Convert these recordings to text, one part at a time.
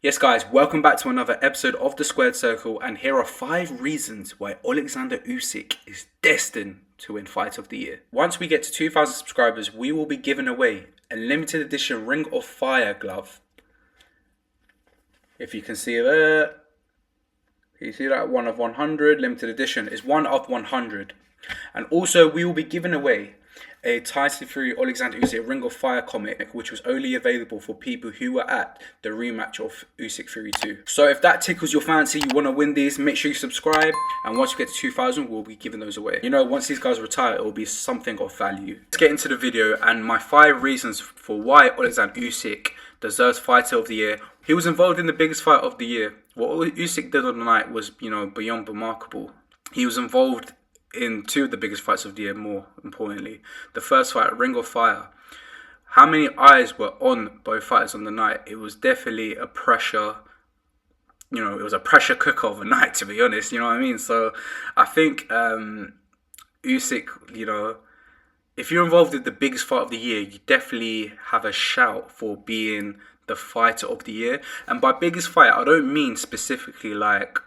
Yes guys, welcome back to another episode of The Squared Circle, and here are 5 reasons why Oleksandr Usyk is destined to win Fight of the Year. Once we get to 2,000 subscribers, we will be giving away a limited edition Ring of Fire glove. If you can see there, you see that? 1 of 100, limited edition is 1 of 100. And also we will be giving away a Tyson Fury Oleksandr Usyk Ring of Fire comic, which was only available for people who were at the rematch of Usyk Fury 2. So if that tickles your fancy, you want to win these, make sure you subscribe, and once we get to 2,000, we'll be giving those away. You know, once these guys retire, it will be something of value. Let's get into the video and my 5 reasons for why Oleksandr Usyk deserves Fighter of the Year. He was involved in the biggest fight of the year. What Usyk did on the night was, beyond remarkable. He was involved in 2 of the biggest fights of the year, more importantly. The first fight, Ring of Fire. How many eyes were on both fighters on the night? It was definitely a pressure, it was a pressure cooker of a night, to be honest, you know what I mean? So I think Usyk, if you're involved in the biggest fight of the year, you definitely have a shout for being the fighter of the year. And by biggest fight, I don't mean specifically like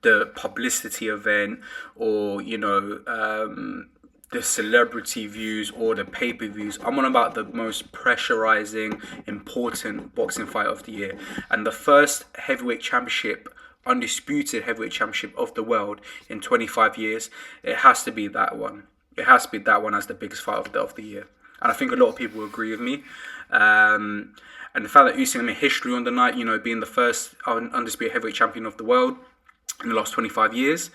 the publicity event or the celebrity views or the pay-per-views. I'm on about the most pressurizing, important boxing fight of the year, and the first heavyweight championship, undisputed heavyweight championship of the world in 25 years. It has to be that one. It has to be that one as the biggest fight of the year, and I think a lot of people will agree with me. And the fact that Usyk made history on the night, being the first undisputed heavyweight champion of the world in the last 25 years,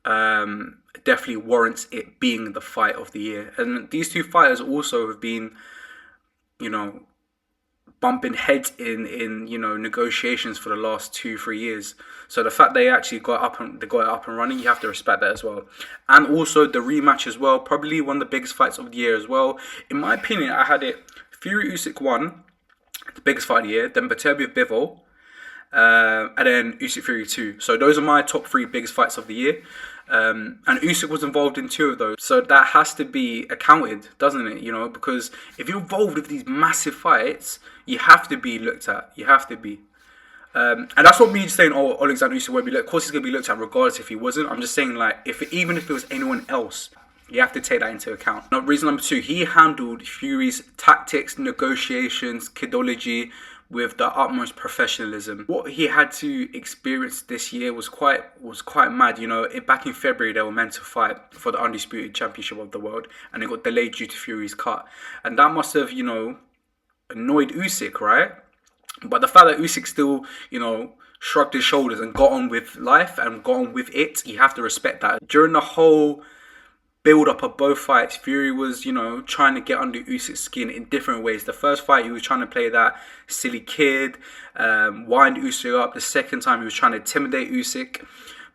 definitely warrants it being the fight of the year. And these 2 fighters also have been, bumping heads in negotiations for the last 2-3 years. So the fact they actually got it up and running, you have to respect that as well. And also the rematch as well, probably one of the biggest fights of the year as well. In my opinion, I had it Fury Usyk 1, the biggest fight of the year, then Beterbiev Bivol, and then Usyk Fury 2. So those are my top 3 biggest fights of the year. And Usyk was involved in 2 of those. So that has to be accounted, doesn't it? Because if you're involved with these massive fights, you have to be looked at. You have to be. And that's what me saying, Oleksandr Usyk won't be looked at. Of course he's going to be looked at regardless if he wasn't. I'm just saying, like, even if it was anyone else, you have to take that into account. Now, reason number 2, he handled Fury's tactics, negotiations, kidology with the utmost professionalism. What he had to experience this year was quite mad. Back in February, they were meant to fight for the undisputed championship of the world, and it got delayed due to Fury's cut. And that must have, annoyed Usyk, right? But the fact that Usyk still, shrugged his shoulders and got on with life and got on with it, you have to respect that. During the whole build up of both fights, Fury was, trying to get under Usyk's skin in different ways. The first fight, he was trying to play that silly kid, wind Usyk up. The second time, he was trying to intimidate Usyk.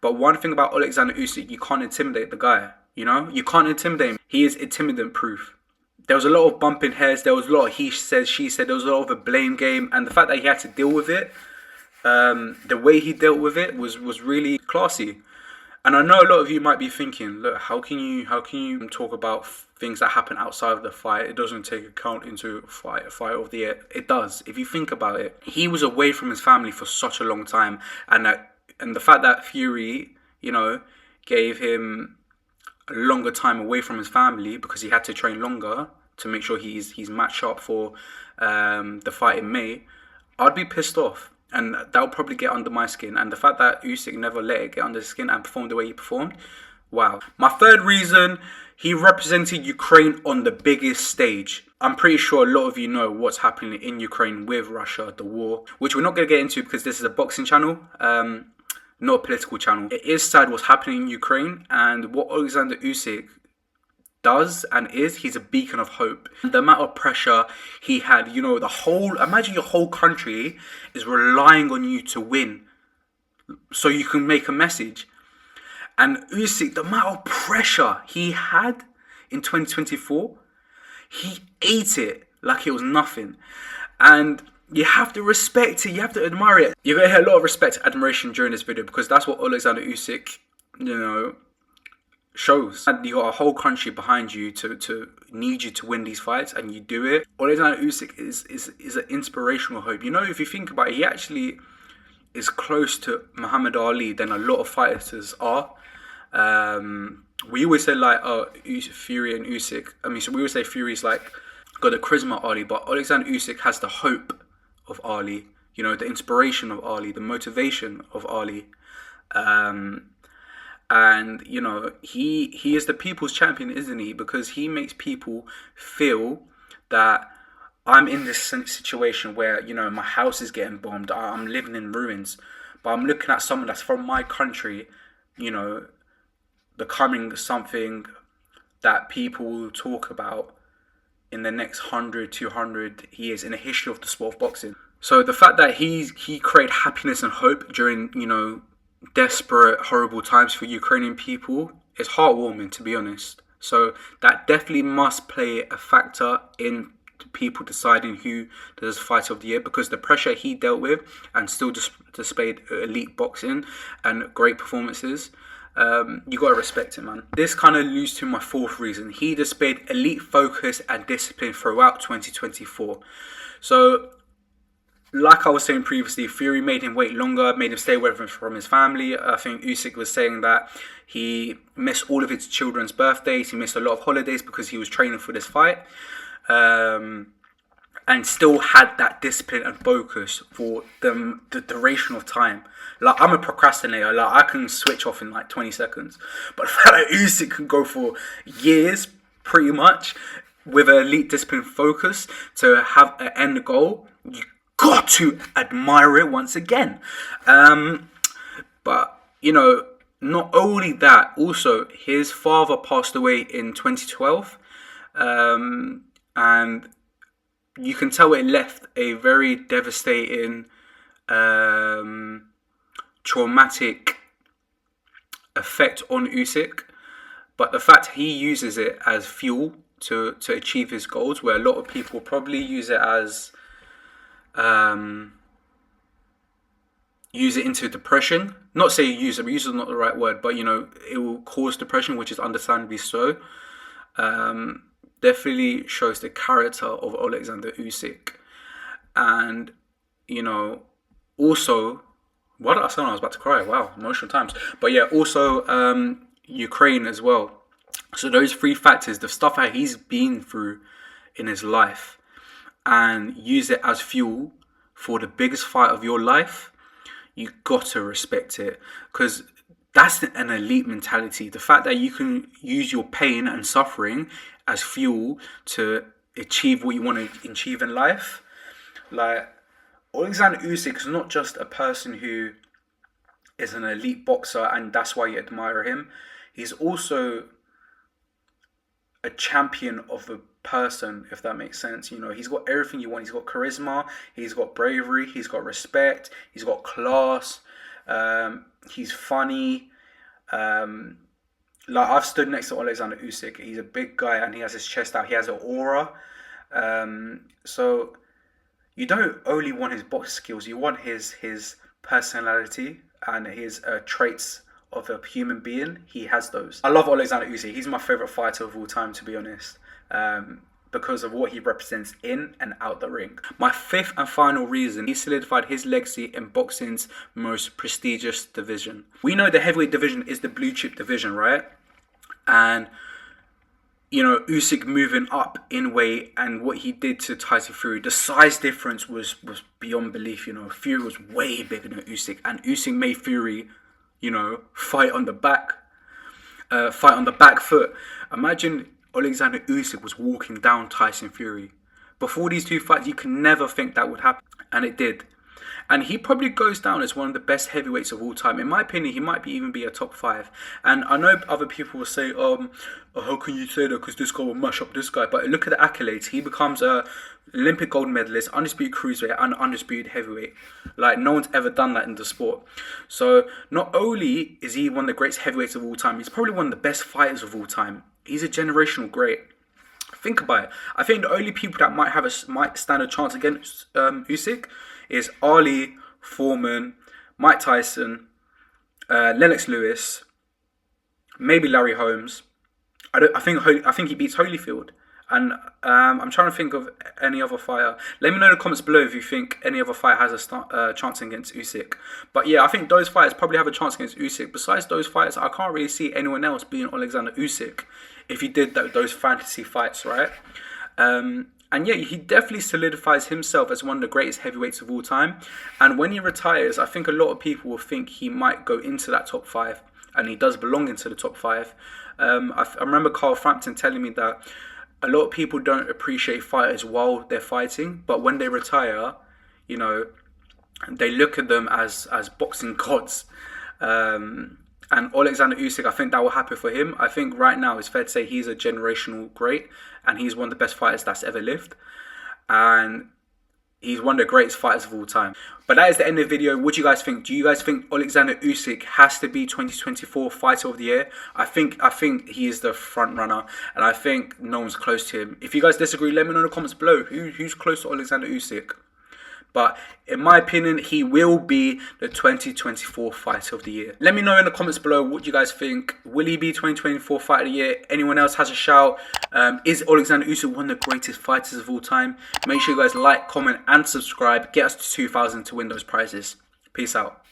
But one thing about Oleksandr Usyk, you can't intimidate the guy, You can't intimidate him. He is intimidation proof. There was a lot of bumping heads. There was a lot of he said, she said. There was a lot of a blame game. And the fact that he had to deal with it, the way he dealt with it was really classy. And I know a lot of you might be thinking, look, how can you talk about things that happen outside of the fight? It doesn't take account into a fight of the year. It does. If you think about it, he was away from his family for such a long time, and the fact that Fury, gave him a longer time away from his family because he had to train longer to make sure he's matched up for the fight in May, I'd be pissed off. And that will probably get under my skin. And the fact that Usyk never let it get under his skin and performed the way he performed, wow. My 3rd reason, he represented Ukraine on the biggest stage. I'm pretty sure a lot of you know what's happening in Ukraine with Russia, the war, which we're not going to get into because this is a boxing channel, not a political channel. It is sad what's happening in Ukraine, and what Oleksandr Usyk does and is, he's a beacon of hope. The amount of pressure he had, imagine your whole country is relying on you to win so you can make a message. And Usyk, the amount of pressure he had in 2024, he ate it like it was nothing. And you have to respect it, you have to admire it. You're going to hear a lot of respect and admiration during this video because that's what Oleksandr Usyk, shows. And you got a whole country behind you to need you to win these fights, and you do it. Oleksandr Usyk is an inspirational hope. You know, if you think about it, he actually is close to Muhammad Ali than a lot of fighters are. We always say like, oh, Fury and Usyk. I mean, so we always say Fury's like got the charisma of Ali, but Oleksandr Usyk has the hope of Ali. You know, the inspiration of Ali, the motivation of Ali. And you know, he is the people's champion, isn't he? Because he makes people feel that I'm in this situation where, you know, my house is getting bombed, I'm living in ruins, but I'm looking at someone that's from my country, you know, becoming something that people will talk about in the next 100, 200 years in the history of the sport of boxing. So the fact that he created happiness and hope during, you know, desperate, horrible times for Ukrainian people is heartwarming, to be honest. So that definitely must play a factor in people deciding who does fight of the year, because the pressure he dealt with and still displayed elite boxing and great performances. You gotta respect it, man. This kind of leads to my fourth reason. He displayed elite focus and discipline throughout 2024. So, like I was saying previously, Fury made him wait longer, made him stay away from his family. I think Usyk was saying that he missed all of his children's birthdays. He missed a lot of holidays because he was training for this fight. And still had that discipline and focus for the duration of time. Like, I'm a procrastinator. Like, I can switch off in like 20 seconds. But the fact that Usyk can go for years, pretty much, with an elite discipline focus to have an end goal, you got to admire it once again. But, you know, not only that, also, his father passed away in 2012. And you can tell it left a very devastating, traumatic effect on Usyk. But the fact he uses it as fuel to achieve his goals, where a lot of people probably use it as use it into depression. Not say use it is not the right word, but you know, it will cause depression, which is understandably so. Definitely shows the character of Oleksandr Usyk. And, you know, also, what did I say? I was about to cry. Wow, emotional times. But yeah, also Ukraine as well. So those three factors, the stuff that he's been through in his life, and use it as fuel for the biggest fight of your life, you got to respect it. Because that's an elite mentality. The fact that you can use your pain and suffering as fuel to achieve what you want to achieve in life. Like, Oleksandr Usyk is not just a person who is an elite boxer and that's why you admire him. He's also a champion of a person, if that makes sense. You know, he's got everything you want. He's got charisma, he's got bravery, he's got respect, he's got class, he's funny. Like, I've stood next to Oleksandr Usyk. He's a big guy and he has his chest out. He has an aura. So you don't only want his box skills. You want his personality and his traits of a human being. He has those. I love Oleksandr Usyk. He's my favorite fighter of all time, to be honest. Because of what he represents in and out the ring. My fifth and final reason, he solidified his legacy in boxing's most prestigious division. We know the heavyweight division is the blue chip division, right? And, you know, Usyk moving up in weight and what he did to Tyson Fury, the size difference was beyond belief. You know, Fury was way bigger than Usyk, and Usyk made Fury, you know, fight on the back foot. Imagine Oleksandr Usyk was walking down Tyson Fury. Before these two fights, you can never think that would happen. And it did. And he probably goes down as one of the best heavyweights of all time. In my opinion, he might even be a top 5. And I know other people will say, how can you say that? Because this guy will mash up this guy. But look at the accolades. He becomes a Olympic gold medalist, undisputed cruiserweight, and undisputed heavyweight. Like, no one's ever done that in the sport. So not only is he one of the greatest heavyweights of all time, he's probably one of the best fighters of all time. He's a generational great. Think about it. I think the only people that might stand a chance against Usyk is Ali, Foreman, Mike Tyson, Lennox Lewis, maybe Larry Holmes. I think he beats Holyfield. And I'm trying to think of any other fighter. Let me know in the comments below if you think any other fighter has a chance against Usyk. But yeah, I think those fighters probably have a chance against Usyk. Besides those fighters, I can't really see anyone else beating Oleksandr Usyk if he did those fantasy fights, right? And yeah, he definitely solidifies himself as one of the greatest heavyweights of all time. And when he retires, I think a lot of people will think he might go into that top 5. And he does belong into the top 5. I remember Carl Frampton telling me that a lot of people don't appreciate fighters while they're fighting, but when they retire, you know, they look at them as boxing gods. And Oleksandr Usyk, I think that will happen for him. I think right now it's fair to say he's a generational great, and he's one of the best fighters that's ever lived. And he's one of the greatest fighters of all time. But that is the end of the video. What do you guys think? Do you guys think Oleksandr Usyk has to be 2024 Fighter of the Year? I think he is the front runner, and I think no one's close to him. If you guys disagree, let me know in the comments below. Who's close to Oleksandr Usyk? But in my opinion, he will be the 2024 Fighter of the Year. Let me know in the comments below what you guys think. Will he be 2024 Fighter of the Year? Anyone else has a shout? Is Oleksandr Usyk one of the greatest fighters of all time? Make sure you guys like, comment, and subscribe. Get us to 2,000 to win those prizes. Peace out.